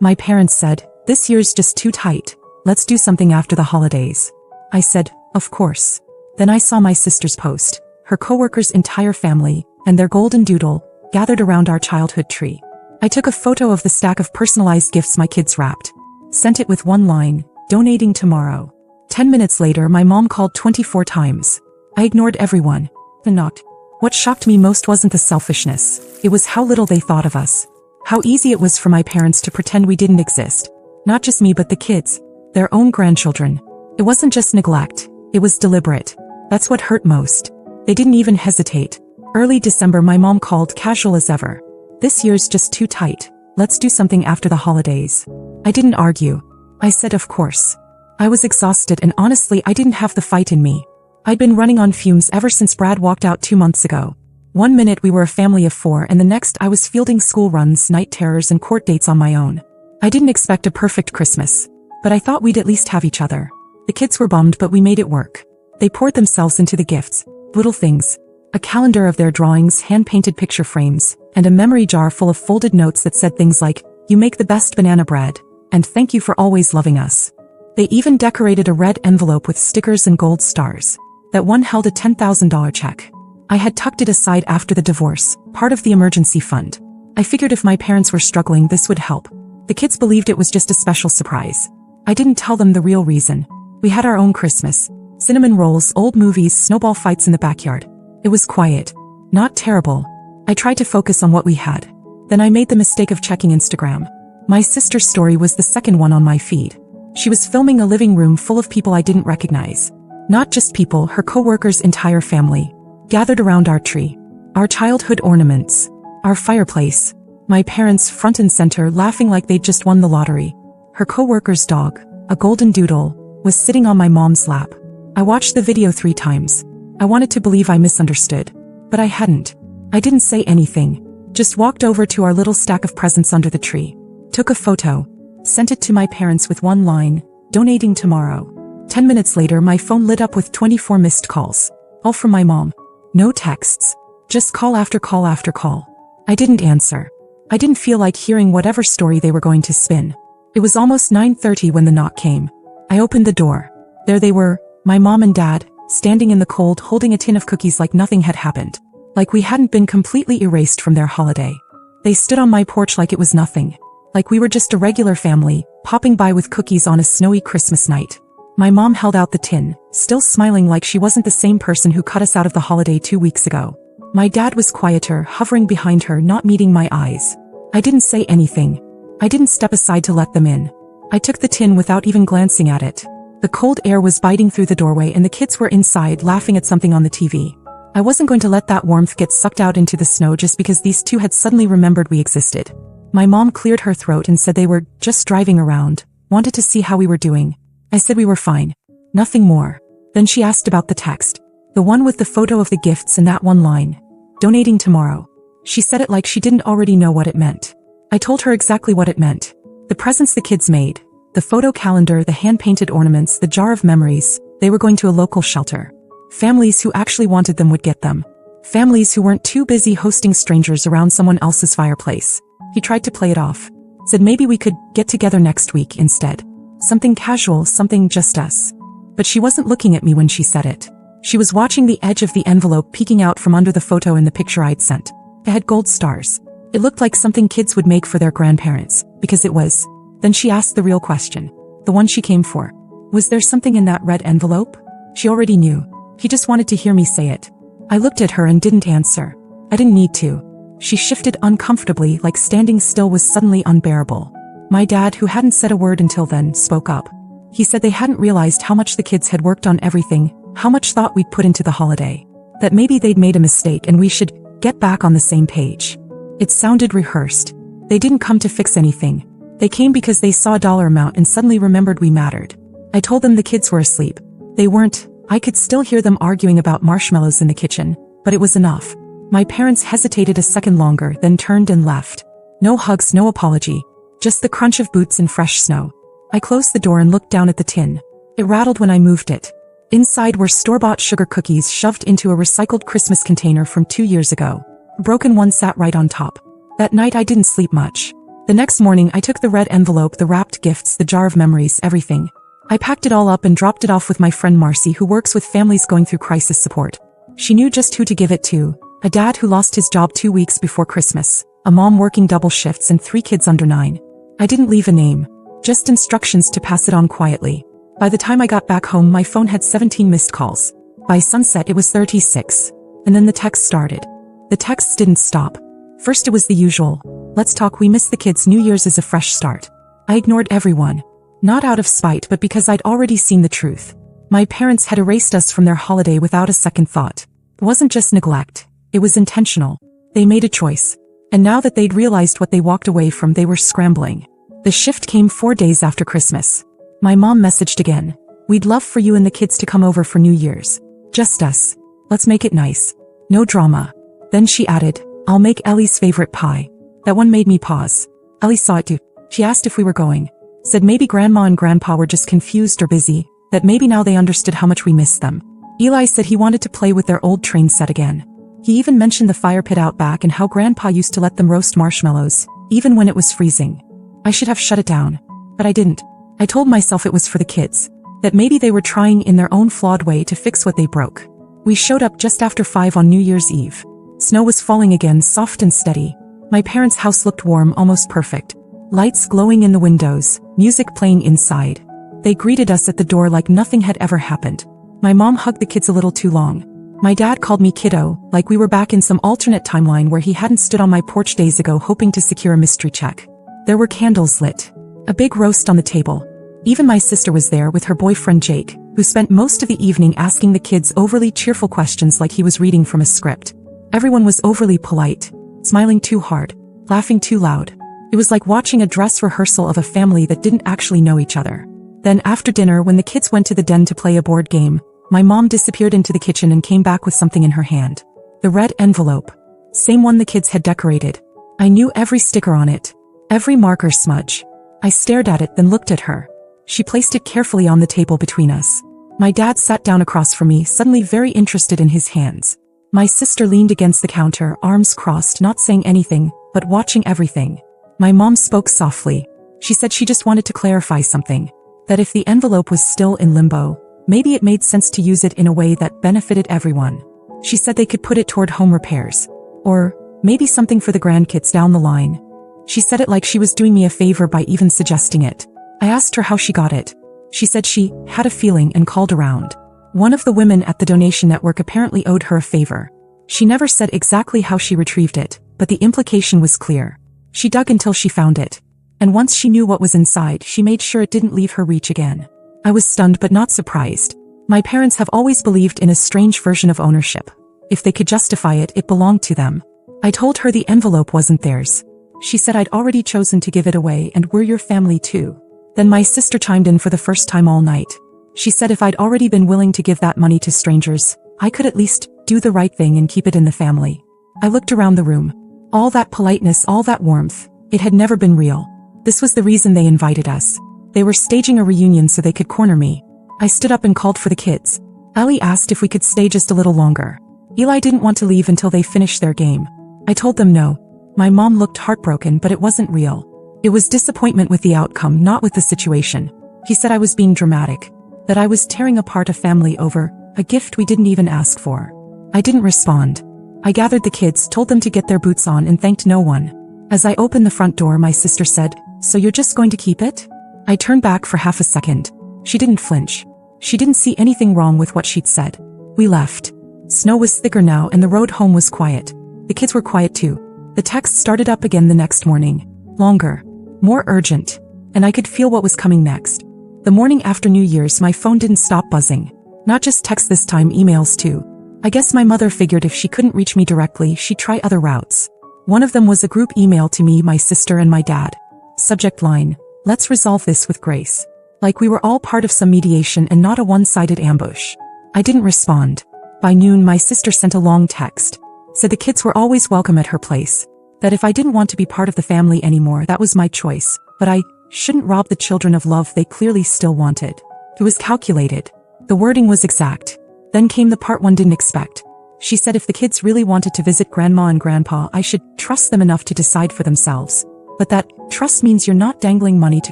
My parents said, "This year's just too tight. Let's do something after the holidays." I said, "Of course." Then I saw my sister's post, her coworker's entire family, and their golden doodle, gathered around our childhood tree. I took a photo of the stack of personalized gifts my kids wrapped. Sent it with one line, "Donating tomorrow." 10 minutes later, my mom called 24 times. I ignored everyone. And knocked. What shocked me most wasn't the selfishness. It was how little they thought of us. How easy it was for my parents to pretend we didn't exist. Not just me but the kids. Their own grandchildren. It wasn't just neglect. It was deliberate. That's what hurt most. They didn't even hesitate. Early December, my mom called, casual as ever. "This year's just too tight. Let's do something after the holidays." I didn't argue. I said of course. I was exhausted and honestly I didn't have the fight in me. I'd been running on fumes ever since Brad walked out 2 months ago. One minute we were a family of 4 and the next I was fielding school runs, night terrors and court dates on my own. I didn't expect a perfect Christmas, but I thought we'd at least have each other. The kids were bummed but we made it work. They poured themselves into the gifts, little things. A calendar of their drawings, hand-painted picture frames, and a memory jar full of folded notes that said things like, "You make the best banana bread," and "Thank you for always loving us." They even decorated a red envelope with stickers and gold stars. That one held a $10,000 check. I had tucked it aside after the divorce, part of the emergency fund. I figured if my parents were struggling this would help. The kids believed it was just a special surprise. I didn't tell them the real reason. We had our own Christmas. Cinnamon rolls, old movies, snowball fights in the backyard. It was quiet. Not terrible. I tried to focus on what we had. Then I made the mistake of checking Instagram. My sister's story was the second one on my feed. She was filming a living room full of people I didn't recognize. Not just people, her coworkers' entire family. Gathered around our tree. Our childhood ornaments. Our fireplace. My parents front and center laughing like they'd just won the lottery. Her coworker's dog, a golden doodle, was sitting on my mom's lap. I watched the video 3 times. I wanted to believe I misunderstood. But I hadn't. I didn't say anything. Just walked over to our little stack of presents under the tree. Took a photo. Sent it to my parents with one line, "Donating tomorrow." 10 minutes later my phone lit up with 24 missed calls. All from my mom. No texts. Just call after call after call. I didn't answer. I didn't feel like hearing whatever story they were going to spin. It was almost 9:30 when the knock came. I opened the door. There they were, my mom and dad, standing in the cold holding a tin of cookies like nothing had happened. Like we hadn't been completely erased from their holiday. They stood on my porch like it was nothing. Like we were just a regular family, popping by with cookies on a snowy Christmas night. My mom held out the tin, still smiling like she wasn't the same person who cut us out of the holiday 2 weeks ago. My dad was quieter, hovering behind her, not meeting my eyes. I didn't say anything. I didn't step aside to let them in. I took the tin without even glancing at it. The cold air was biting through the doorway and the kids were inside laughing at something on the TV. I wasn't going to let that warmth get sucked out into the snow just because these two had suddenly remembered we existed. My mom cleared her throat and said they were just driving around, wanted to see how we were doing. I said we were fine. Nothing more. Then she asked about the text. The one with the photo of the gifts and that one line. "Donating tomorrow." She said it like she didn't already know what it meant. I told her exactly what it meant. The presents the kids made. The photo calendar, the hand-painted ornaments, the jar of memories. They were going to a local shelter. Families who actually wanted them would get them. Families who weren't too busy hosting strangers around someone else's fireplace. He tried to play it off. Said maybe we could get together next week instead. Something casual, something just us. But she wasn't looking at me when she said it. She was watching the edge of the envelope peeking out from under the photo in the picture I'd sent. It had gold stars. It looked like something kids would make for their grandparents, because it was. Then she asked the real question. The one she came for. Was there something in that red envelope? She already knew. He just wanted to hear me say it. I looked at her and didn't answer. I didn't need to. She shifted uncomfortably, like standing still was suddenly unbearable. My dad, who hadn't said a word until then, spoke up. He said they hadn't realized how much the kids had worked on everything, how much thought we'd put into the holiday. That maybe they'd made a mistake and we should get back on the same page. It sounded rehearsed. They didn't come to fix anything. They came because they saw a dollar amount and suddenly remembered we mattered. I told them the kids were asleep. They weren't. I could still hear them arguing about marshmallows in the kitchen, but it was enough. My parents hesitated a second longer, then turned and left. No hugs, no apology. Just the crunch of boots in fresh snow. I closed the door and looked down at the tin. It rattled when I moved it. Inside were store-bought sugar cookies shoved into a recycled Christmas container from 2 years ago. A broken one sat right on top. That night I didn't sleep much. The next morning I took the red envelope, the wrapped gifts, the jar of memories, everything. I packed it all up and dropped it off with my friend Marcy, who works with families going through crisis support. She knew just who to give it to: a dad who lost his job 2 weeks before Christmas, a mom working double shifts, and 3 kids under 9. I didn't leave a name, just instructions to pass it on quietly. By the time I got back home, my phone had 17 missed calls. By sunset it was 36. And then the texts started. The texts didn't stop. First it was the usual: let's talk, we miss the kids, New Year's is a fresh start. I ignored everyone. Not out of spite, but because I'd already seen the truth. My parents had erased us from their holiday without a second thought. It wasn't just neglect. It was intentional. They made a choice. And now that they'd realized what they walked away from, they were scrambling. The shift came 4 days after Christmas. My mom messaged again: we'd love for you and the kids to come over for New Year's. Just us. Let's make it nice. No drama. Then she added, I'll make Ellie's favorite pie. That one made me pause. Ellie saw it too. She asked if we were going. Said maybe Grandma and Grandpa were just confused or busy, that maybe now they understood how much we missed them. Eli said he wanted to play with their old train set again. He even mentioned the fire pit out back and how Grandpa used to let them roast marshmallows, even when it was freezing. I should have shut it down. But I didn't. I told myself it was for the kids, that maybe they were trying in their own flawed way to fix what they broke. We showed up just after 5 on New Year's Eve. Snow was falling again, soft and steady. My parents' house looked warm, almost perfect. Lights glowing in the windows, music playing inside. They greeted us at the door like nothing had ever happened. My mom hugged the kids a little too long. My dad called me kiddo, like we were back in some alternate timeline where he hadn't stood on my porch days ago hoping to secure a mystery check. There were candles lit. A big roast on the table. Even my sister was there with her boyfriend Jake, who spent most of the evening asking the kids overly cheerful questions like he was reading from a script. Everyone was overly polite, smiling too hard, laughing too loud. It was like watching a dress rehearsal of a family that didn't actually know each other. Then after dinner, when the kids went to the den to play a board game, my mom disappeared into the kitchen and came back with something in her hand. The red envelope. Same one the kids had decorated. I knew every sticker on it, every marker smudge. I stared at it, then looked at her. She placed it carefully on the table between us. My dad sat down across from me, suddenly very interested in his hands. My sister leaned against the counter, arms crossed, not saying anything, but watching everything. My mom spoke softly. She said she just wanted to clarify something. That if the envelope was still in limbo, maybe it made sense to use it in a way that benefited everyone. She said they could put it toward home repairs. Or maybe something for the grandkids down the line. She said it like she was doing me a favor by even suggesting it. I asked her how she got it. She said she had a feeling and called around. One of the women at the donation network apparently owed her a favor. She never said exactly how she retrieved it, but the implication was clear. She dug until she found it. And once she knew what was inside, she made sure it didn't leave her reach again. I was stunned but not surprised. My parents have always believed in a strange version of ownership. If they could justify it, it belonged to them. I told her the envelope wasn't theirs. She said I'd already chosen to give it away and we're your family too. Then my sister chimed in for the first time all night. She said if I'd already been willing to give that money to strangers, I could at least do the right thing and keep it in the family. I looked around the room. All that politeness, all that warmth, it had never been real. This was the reason they invited us. They were staging a reunion so they could corner me. I stood up and called for the kids. Ellie asked if we could stay just a little longer. Eli didn't want to leave until they finished their game. I told them no. My mom looked heartbroken, but it wasn't real. It was disappointment with the outcome, not with the situation. He said I was being dramatic, that I was tearing apart a family over a gift we didn't even ask for. I didn't respond. I gathered the kids, told them to get their boots on, and thanked no one. As I opened the front door, my sister said, "So you're just going to keep it?" I turned back for half a second. She didn't flinch. She didn't see anything wrong with what she'd said. We left. Snow was thicker now and the road home was quiet. The kids were quiet too. The texts started up again the next morning. Longer. More urgent. And I could feel what was coming next. The morning after New Year's, my phone didn't stop buzzing. Not just texts this time, emails too. I guess my mother figured if she couldn't reach me directly, she'd try other routes. One of them was a group email to me, my sister, and my dad. Subject line: "Let's resolve this with grace." Like we were all part of some mediation and not a one-sided ambush. I didn't respond. By noon, my sister sent a long text. Said the kids were always welcome at her place. That if I didn't want to be part of the family anymore, that was my choice. But I shouldn't rob the children of love they clearly still wanted. It was calculated. The wording was exact. Then came the part one didn't expect. She said if the kids really wanted to visit Grandma and Grandpa, I should trust them enough to decide for themselves. but that trust means you're not dangling money to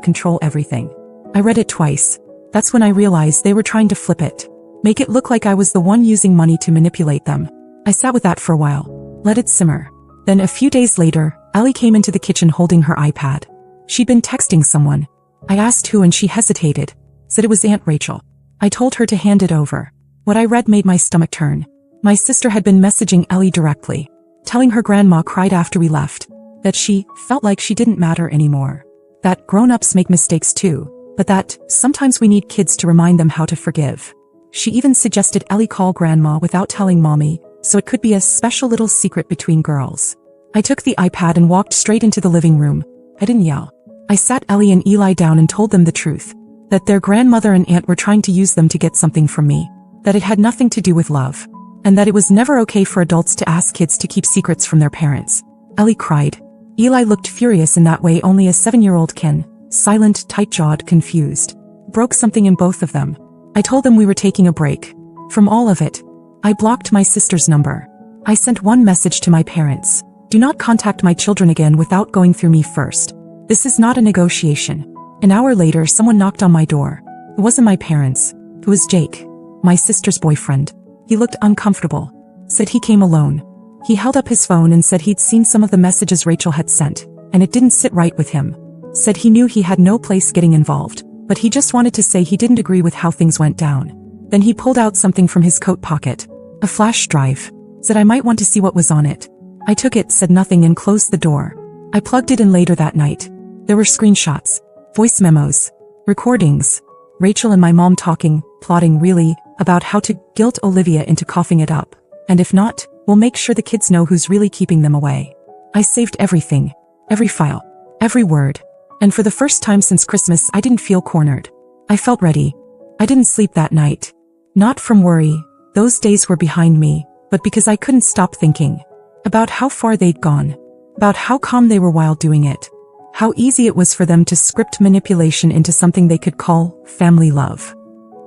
control everything. I read it twice. That's when I realized they were trying to flip it. Make it look like I was the one using money to manipulate them. I sat with that for a while. Let it simmer. Then a few days later, Ellie came into the kitchen holding her iPad. She'd been texting someone. I asked who and she hesitated. Said it was Aunt Rachel. I told her to hand it over. What I read made my stomach turn. My sister had been messaging Ellie directly, telling her grandma cried after we left, that she felt like she didn't matter anymore. That grown-ups make mistakes too, but that sometimes we need kids to remind them how to forgive. She even suggested Ellie call grandma without telling mommy, so it could be a special little secret between girls. I took the iPad and walked straight into the living room. I didn't yell. I sat Ellie and Eli down and told them the truth, that their grandmother and aunt were trying to use them to get something from me, that it had nothing to do with love, and that it was never okay for adults to ask kids to keep secrets from their parents. Ellie cried. Eli looked furious in that way only a 7-year-old can, silent, tight-jawed, confused. Broke something in both of them. I told them we were taking a break. From all of it, I blocked my sister's number. I sent one message to my parents. Do not contact my children again without going through me first. This is not a negotiation. An hour later, someone knocked on my door. It wasn't my parents. It was Jake, my sister's boyfriend. He looked uncomfortable. Said he came alone. He held up his phone and said he'd seen some of the messages Rachel had sent, and it didn't sit right with him. Said he knew he had no place getting involved, but he just wanted to say he didn't agree with how things went down. Then he pulled out something from his coat pocket. A flash drive. Said I might want to see what was on it. I took it, said nothing, and closed the door. I plugged it in later that night. There were screenshots, voice memos, recordings. Rachel and my mom talking, plotting really, about how to guilt Olivia into coughing it up. And if not, we'll make sure the kids know who's really keeping them away. I saved everything. Every file. Every word. And for the first time since Christmas, I didn't feel cornered. I felt ready. I didn't sleep that night. Not from worry. Those days were behind me, but because I couldn't stop thinking about how far they'd gone, about how calm they were while doing it, how easy it was for them to script manipulation into something they could call family love.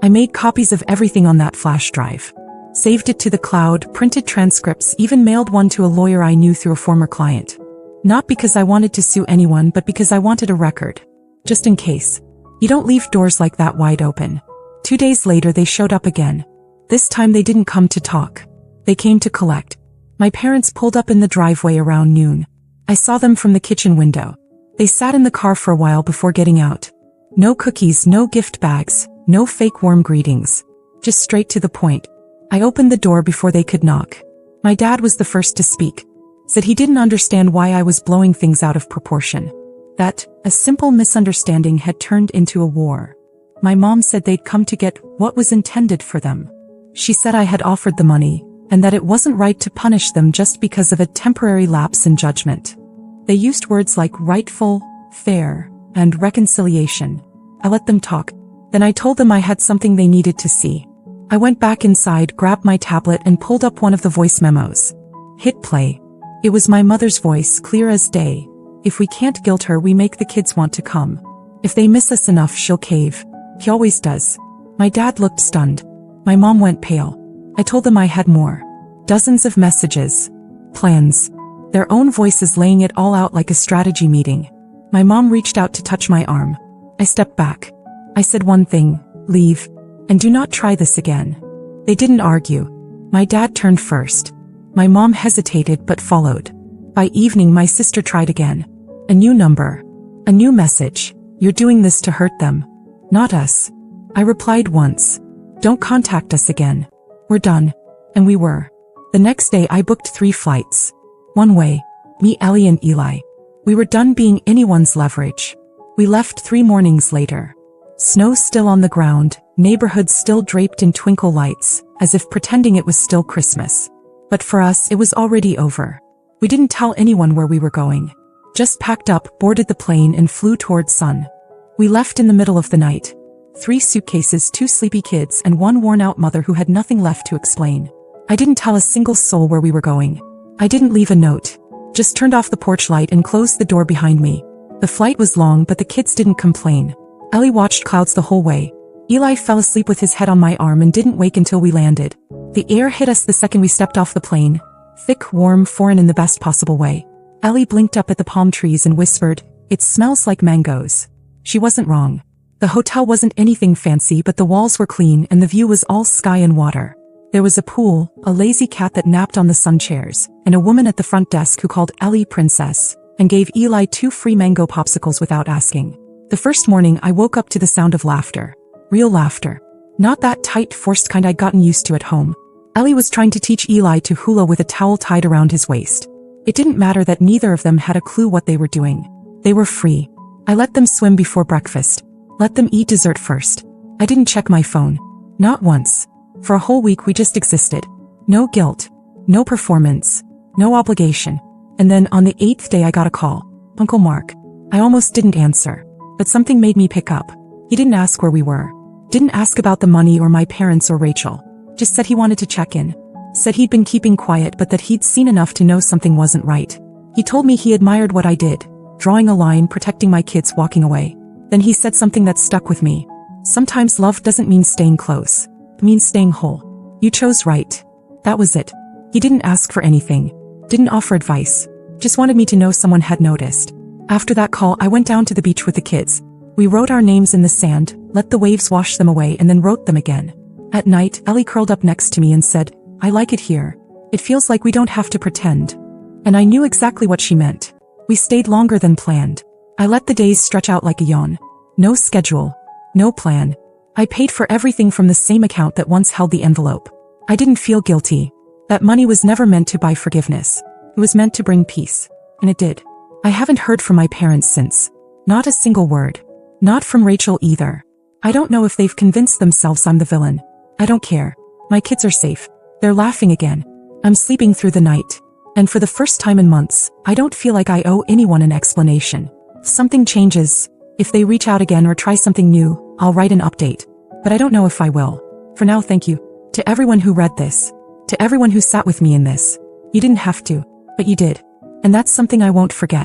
I made copies of everything on that flash drive, saved it to the cloud, printed transcripts, even mailed one to a lawyer I knew through a former client. Not because I wanted to sue anyone, but because I wanted a record. Just in case. You don't leave doors like that wide open. 2 days later they showed up again. This time they didn't come to talk. They came to collect. My parents pulled up in the driveway around noon. I saw them from the kitchen window. They sat in the car for a while before getting out. No cookies, no gift bags, no fake warm greetings. Just straight to the point. I opened the door before they could knock. My dad was the first to speak. Said he didn't understand why I was blowing things out of proportion. That a simple misunderstanding had turned into a war. My mom said they'd come to get what was intended for them. She said I had offered the money, and that it wasn't right to punish them just because of a temporary lapse in judgment. They used words like rightful, fair, and reconciliation. I let them talk. Then I told them I had something they needed to see. I went back inside, grabbed my tablet, and pulled up one of the voice memos. Hit play. It was my mother's voice, clear as day. If we can't guilt her, we make the kids want to come. If they miss us enough, she'll cave. He always does. My dad looked stunned. My mom went pale. I told them I had more. Dozens of messages. Plans. Their own voices laying it all out like a strategy meeting. My mom reached out to touch my arm. I stepped back. I said one thing, leave, and do not try this again. They didn't argue. My dad turned first. My mom hesitated but followed. By evening my sister tried again. A new number. A new message. You're doing this to hurt them. Not us. I replied once. Don't contact us again. We're done. And we were. The next day I booked 3 flights. One way. Me, Ellie, and Eli. We were done being anyone's leverage. We left 3 mornings later. Snow still on the ground, neighborhoods still draped in twinkle lights, as if pretending it was still Christmas. But for us, it was already over. We didn't tell anyone where we were going. Just packed up, boarded the plane, and flew toward sun. We left in the middle of the night. 3 suitcases, 2 sleepy kids, and 1 worn-out mother who had nothing left to explain. I didn't tell a single soul where we were going. I didn't leave a note. Just turned off the porch light and closed the door behind me. The flight was long, but the kids didn't complain. Ellie watched clouds the whole way. Eli fell asleep with his head on my arm and didn't wake until we landed. The air hit us the second we stepped off the plane. Thick, warm, foreign in the best possible way. Ellie blinked up at the palm trees and whispered, "It smells like mangoes." She wasn't wrong. The hotel wasn't anything fancy, but the walls were clean and the view was all sky and water. There was a pool, a lazy cat that napped on the sun chairs, and a woman at the front desk who called Ellie Princess and gave Eli 2 free mango popsicles without asking. The first morning I woke up to the sound of laughter. Real laughter. Not that tight, forced kind I'd gotten used to at home. Ellie was trying to teach Eli to hula with a towel tied around his waist. It didn't matter that neither of them had a clue what they were doing. They were free. I let them swim before breakfast. Let them eat dessert first. I didn't check my phone. Not once. For a whole week we just existed. No guilt. No performance. No obligation. And then on the 8th day I got a call. Uncle Mark. I almost didn't answer. But something made me pick up. He didn't ask where we were. Didn't ask about the money or my parents or Rachel. Just said he wanted to check in. Said he'd been keeping quiet but that he'd seen enough to know something wasn't right. He told me he admired what I did. Drawing a line, protecting my kids, walking away. Then he said something that stuck with me. Sometimes love doesn't mean staying close. It means staying whole. You chose right. That was it. He didn't ask for anything. Didn't offer advice. Just wanted me to know someone had noticed. After that call I went down to the beach with the kids. We wrote our names in the sand, let the waves wash them away and then wrote them again. At night, Ellie curled up next to me and said, "I like it here. It feels like we don't have to pretend." And I knew exactly what she meant. We stayed longer than planned. I let the days stretch out like a yawn. No schedule. No plan. I paid for everything from the same account that once held the envelope. I didn't feel guilty. That money was never meant to buy forgiveness. It was meant to bring peace. And it did. I haven't heard from my parents since. Not a single word. Not from Rachel either. I don't know if they've convinced themselves I'm the villain. I don't care. My kids are safe. They're laughing again. I'm sleeping through the night. And for the first time in months, I don't feel like I owe anyone an explanation. If something changes, if they reach out again or try something new, I'll write an update. But I don't know if I will. For now, thank you. To everyone who read this. To everyone who sat with me in this. You didn't have to, but you did. And that's something I won't forget.